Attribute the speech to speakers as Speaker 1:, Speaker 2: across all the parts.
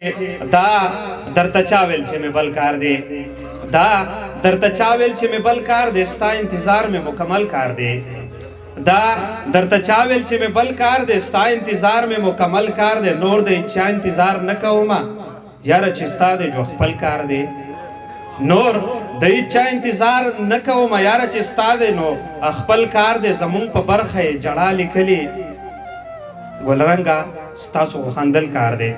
Speaker 1: دا درته چا ویل چې مې بل کار دی دا درته چا ویل چې مې بل کار دی ستا انتظار مې مکمل کار دی دا درته چا ویل چې مې بل کار دی ستا انتظار مې مکمل کار دی نور د چا انتظار نه کومه یاره چې ستا دی جو خپل کار دی نور د چا انتظار نه کومه یاره چې ستا دی نو خپل کار دی زمونږ په برخه یې جړا لیکلي ګلرنګه ستاسو خو خندل کار دی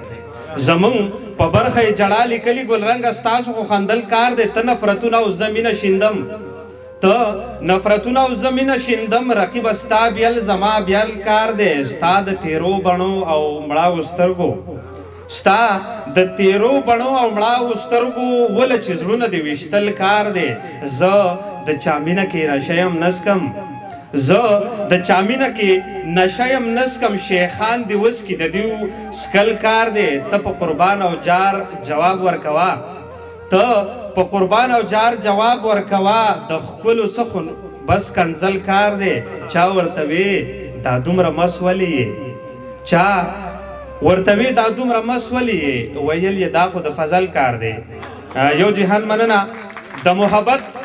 Speaker 1: زمون په برخه جړا لیکلي ګلرنګه ستاسو خو خندل کار دی ته نفرتونه او زمینه شیندم ته نفرتونه او زمینه شیندم رقیب ستا بیل زما بیل کار دی ستا د تیرو بڼو او مړاو سترګو ستا د تیرو بڼو او مړاو سترګو ول چې زړونه دې ویشتل کار دی زه د چا مینه کې راشیم نسکم زه د چا مینه کې نشیم نسکم شیخان دی وس کې د دیو سکل کار دی ته په قربان او جار جواب ورکوا ته په قربان او جار جواب ورکوا د خپلو څخه بس کنزل کار دی چا ورته وی دا دومره مس ولې چا ورته وی دا دومره مس ولې ویل یې دا خو د فضل کار دی یو جهان مننه د محبت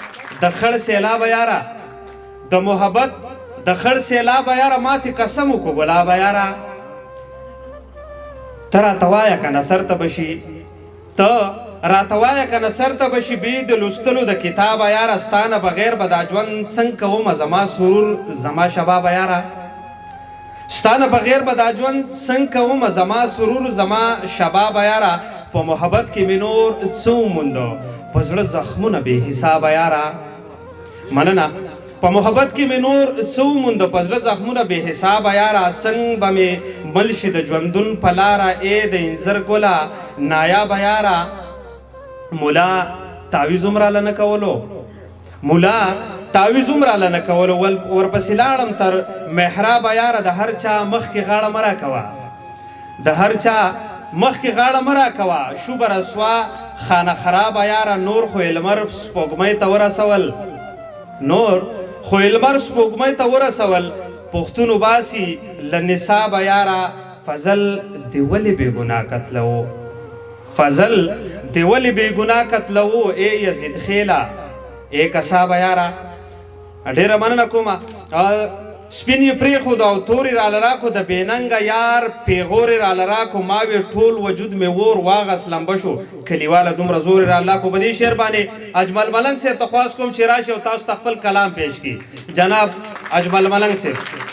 Speaker 1: د خړ سیلاب یاره د محبت د خړ سیلاب یاره ماتې قسم وکړو ګلاب یاره ته راته وایه که نه سر ته بشي ته راته وایه که نه سر ته بشي بې د لوستلو د کتاب یاره ستا نه بغیر به دا ژوند څنګه کومه زما سرور زما شباب یاره ستا نه بغیر به دا ژوند څنګه کومه زما سرور زما شباب یاره په محبت کې مې نور څه وموندو په زړه زخمونه بې حسابه یاره مننه په محبت کې مې نور څه ومونده په زړه زخمونه بې حسابه یاره څنګ به مې مل شي د ژوندون په لاره ای د انځر ګله نایابه یاره ملا تعویض هم راله نه کولو ملا تعویض هم راله نه کولو ورپسې لاړم تر محرابه یاره د هر چا مخکې غاړه مه راکوه د هر چا مخکې غاړه مه راکوه شوبه رسوا خانه خرابه یاره نور خو یې لمر سپوږمۍ ته ورسول نور خو لمر سپوږمۍ ته ورسول پښتون وباسي له نصابه یاره فضل دې ولې بې ګناه قتلوو فضل دې ولې بې ګناه قتلوو ای یزید خیله ای کسابه یاره ډېره مننه کومه سپین یې پرېښود او تورې راله راکړو د بېننګه یار پیغورې راله راکړو ما وې ټول وجود مې اور واغس لمبه شو کلیواله دومره زور یې راله راکړو په دې شعر باندې اجمل ملنګ صاحب ته خواست کوم چې راشي او تاسو ته خپل کلام پیش کړي جناب اجمل ملنګ صاحب